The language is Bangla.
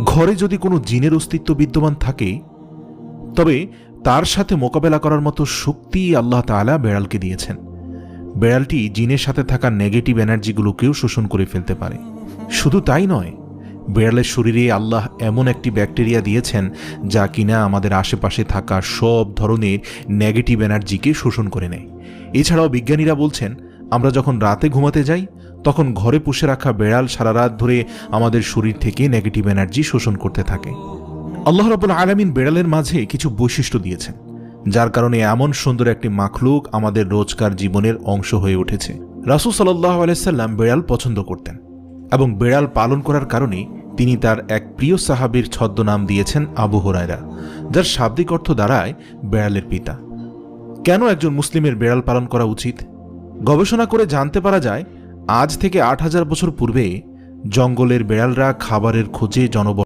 ঘরে যদি কোনো জিনের অস্তিত্ব বিদ্যমান থাকে তবে তার সাথে মোকাবেলা করার মতো শক্তি আল্লাহ তাআলা বেড়ালকে দিয়েছেন। বেড়ালটি জিনের সাথে থাকা নেগেটিভ এনার্জিগুলোকেও শোষণ করে ফেলতে পারে। শুধু তাই নয়, বেড়ালের শরীরে আল্লাহ এমন একটি ব্যাকটেরিয়া দিয়েছেন যা কিনা আমাদের আশেপাশে থাকা সব ধরনের নেগেটিভ এনার্জিকে শোষণ করে নেয়। এছাড়াও বিজ্ঞানীরা বলছেন, আমরা যখন রাতে ঘুমাতে যাই তখন ঘরে পুষে রাখা বেড়াল সারা রাত ধরে আমাদের শরীর থেকে নেগেটিভ এনার্জি শোষণ করতে থাকে। আল্লাহ রাব্বুল আলামিন বেড়ালের মাঝে কিছু বৈশিষ্ট্য দিয়েছেন যার কারণে এমন সুন্দর একটি মাখলুক আমাদের রোজকার জীবনের অংশ হয়ে উঠেছে। রাসূল সাল্লাল্লাহু আলাইহি সাল্লাম বেড়াল পছন্দ করতেন এবং বেড়াল পালন করার কারণে তিনি তার এক প্রিয় সাহাবীর ছদ্মনাম দিয়েছেন আবু হুরায়রা, যার শাব্দিক অর্থ দাঁড়ায় বেড়ালের পিতা। কেন একজন মুসলিমের বেড়াল পালন করা উচিত? গবেষণা করে জানতে পারা যায়, আজ থেকে ৮,০০০ বছর পূর্বে জঙ্গলের বেড়ালরা খাবারের খোঁজে